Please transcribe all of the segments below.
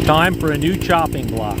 Time for a new chopping block.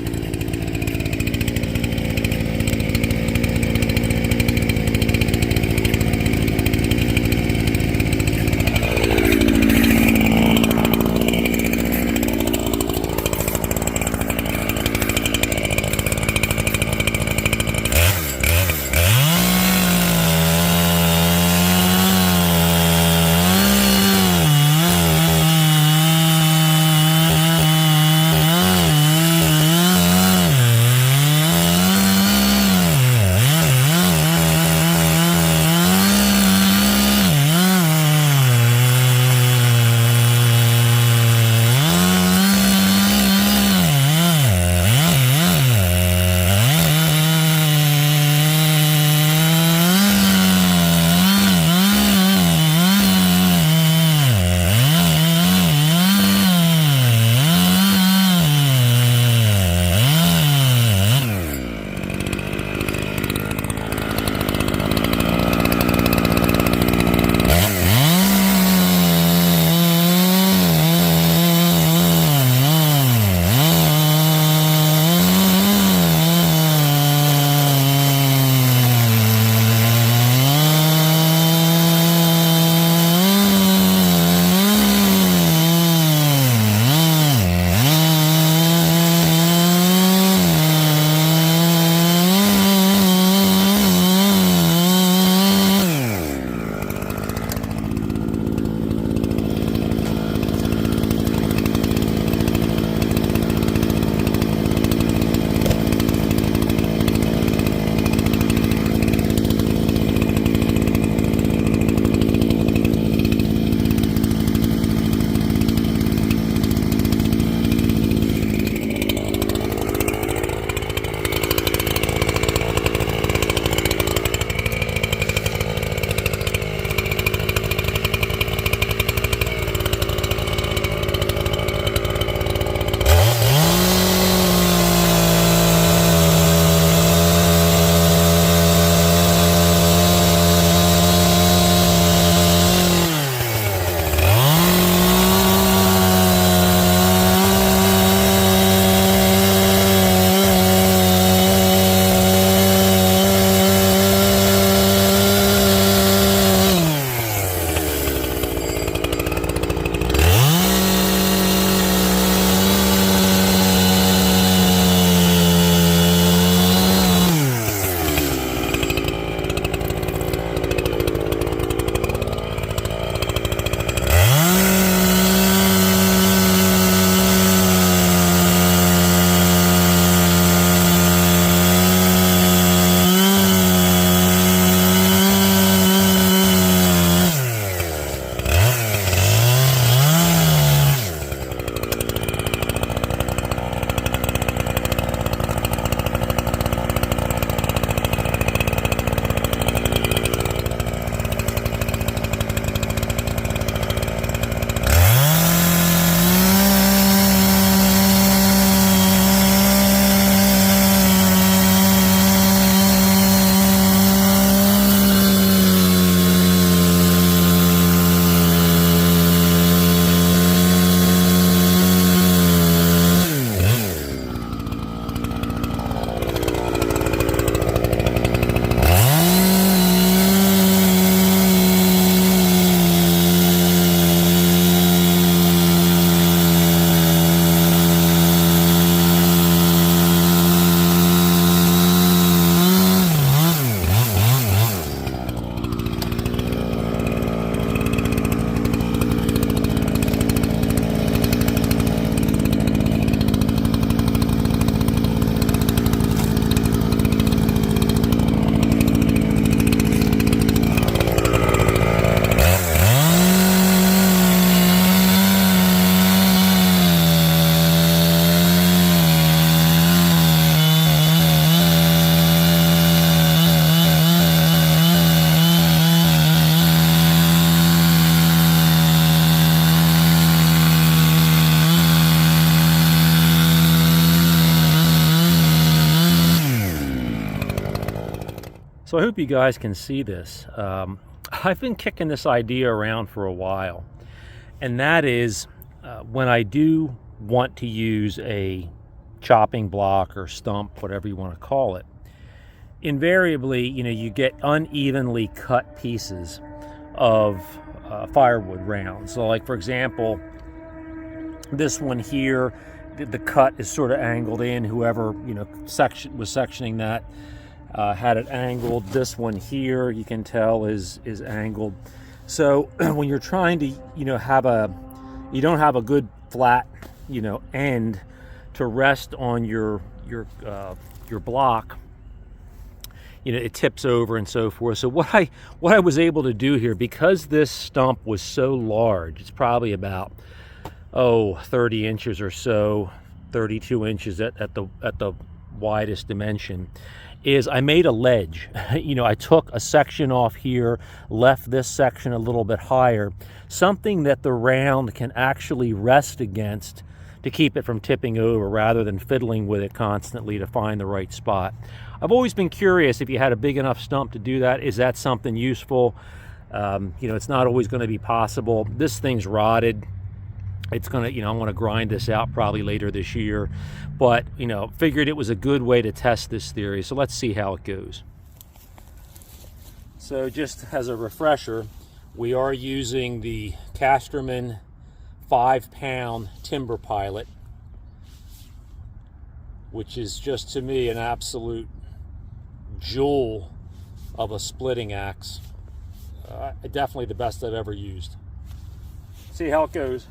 So I hope you guys can see this. I've been kicking this idea around for a while, and that is when I do want to use a chopping block or stump, whatever you want to call it, invariably, you get unevenly cut pieces of firewood rounds. So like, for example, this one here, the cut is sort of angled in. Whoever was sectioning that had it angled. This one here, you can tell, is angled. So when you're trying to you don't have a good flat end to rest on your block, it tips over and so forth. So what I was able to do here, because this stump was so large, it's probably about 30 inches or so, 32 inches at the widest dimension, is I made a ledge. I took a section off here, left this section a little bit higher, something that the round can actually rest against to keep it from tipping over, rather than fiddling with it constantly to find the right spot. I've always been curious if you had a big enough stump to do that. Is that something useful? It's not always going to be possible. This thing's rotted. It's gonna, I'm gonna grind this out probably later this year, but figured it was a good way to test this theory. So let's see how it goes. So just as a refresher, we are using the Casterman 5-pound Timberpilot, which is just, to me, an absolute jewel of a splitting axe. Definitely the best I've ever used. See how it goes.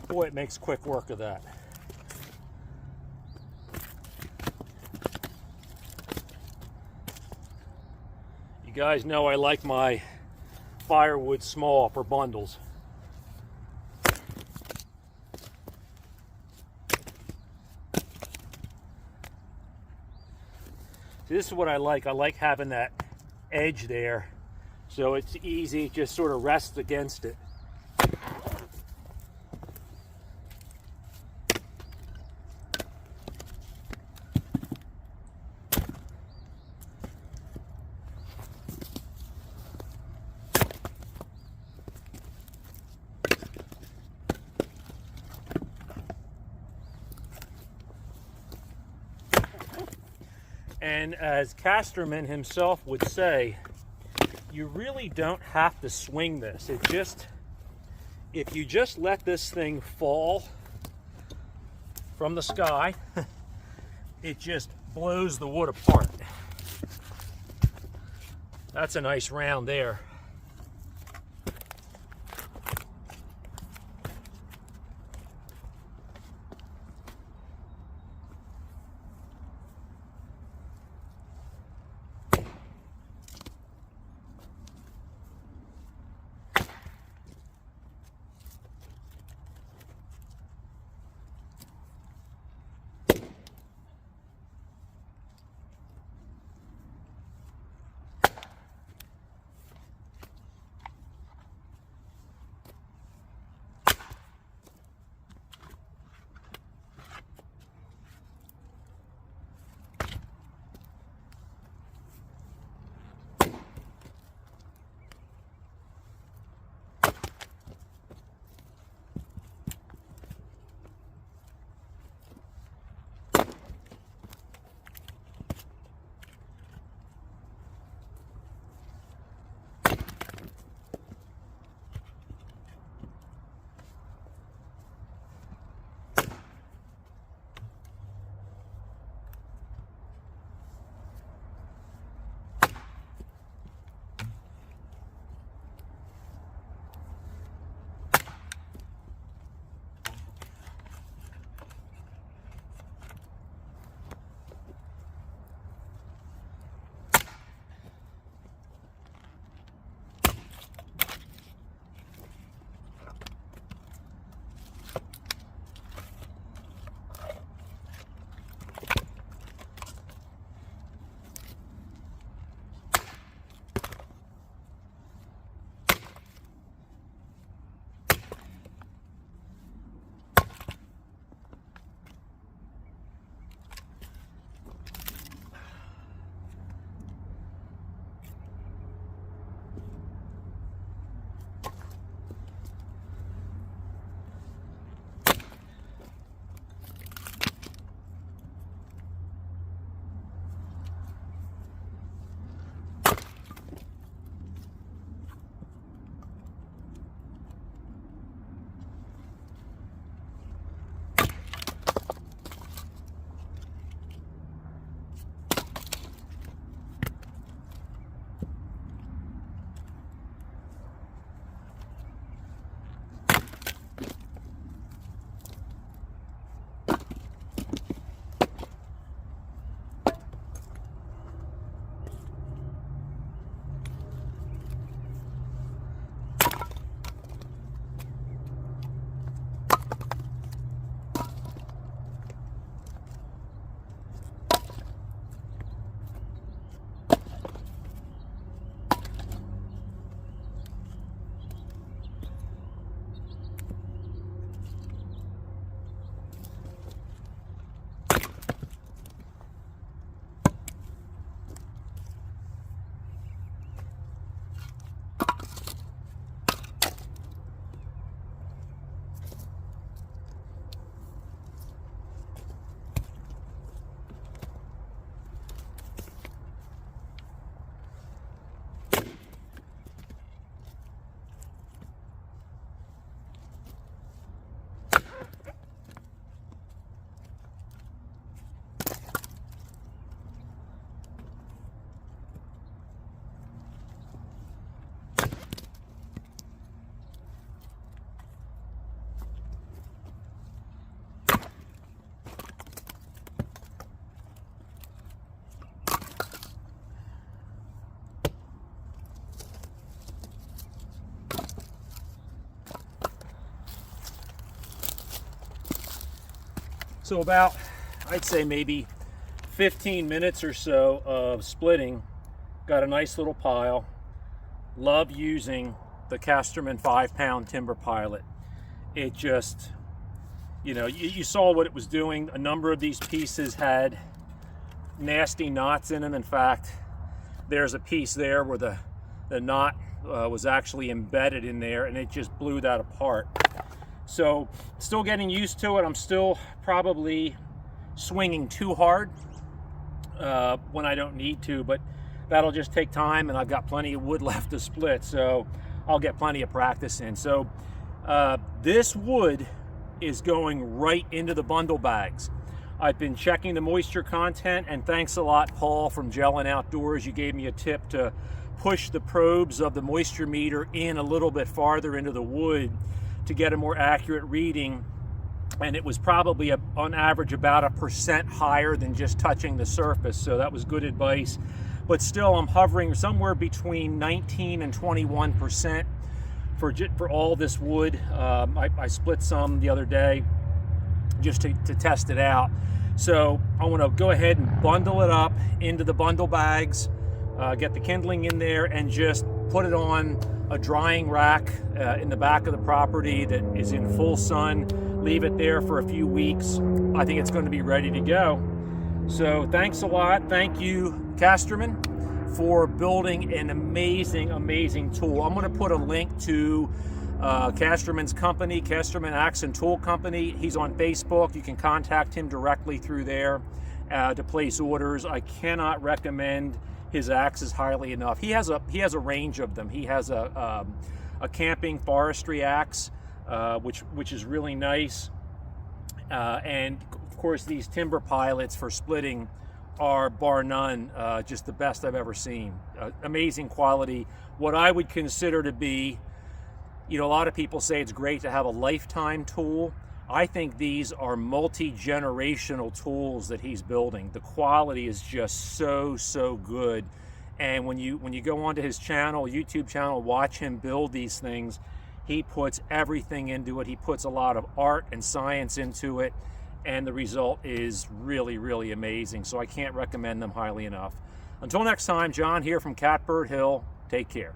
Boy, it makes quick work of that. You guys know I like my firewood small for bundles. This is what I like. I like having that edge there, so it's easy, just sort of rest against it. And as Casterman himself would say, you really don't have to swing this. If you just let this thing fall from the sky, it just blows the wood apart. That's a nice round there. So about, I'd say maybe 15 minutes or so of splitting. Got a nice little pile. Love using the Casterman 5-pound Timberpilot. It just, you know, you saw what it was doing. A number of these pieces had nasty knots in them. In fact, there's a piece there where the knot was actually embedded in there, and it just blew that apart. So still getting used to it. I'm still probably swinging too hard when I don't need to, but that'll just take time, and I've got plenty of wood left to split, so I'll get plenty of practice in. So this wood is going right into the bundle bags. I've been checking the moisture content, and thanks a lot, Paul from Gel and Outdoors. You gave me a tip to push the probes of the moisture meter in a little bit farther into the wood to get a more accurate reading. And it was probably on average about 1% higher than just touching the surface. So that was good advice. But still, I'm hovering somewhere between 19 and 21% for all this wood. I split some the other day just to test it out. So I want to go ahead and bundle it up into the bundle bags, get the kindling in there, and just put it on a drying rack in the back of the property that is in full sun. Leave it there for a few weeks. I think it's going to be ready to go. So thanks a lot. Thank you, Casterman, for building an amazing, amazing tool. I'm going to put a link to Casterman's company, Casterman Axe and Tool Company. He's on Facebook. You can contact him directly through there to place orders. I cannot recommend his axes highly enough. He has a range of them. He has a camping forestry axe, which is really nice, and of course these Timberpilots for splitting are bar none just the best I've ever seen. Amazing quality. What I would consider to be, you know, a lot of people say it's great to have a lifetime tool. I think these are multi-generational tools that he's building. The quality is just so good. And when you go onto his channel, YouTube channel, watch him build these things, he puts everything into it. He puts a lot of art and science into it, and the result is really, really amazing. So I can't recommend them highly enough. Until next time, John here from Catbird Hill. Take care.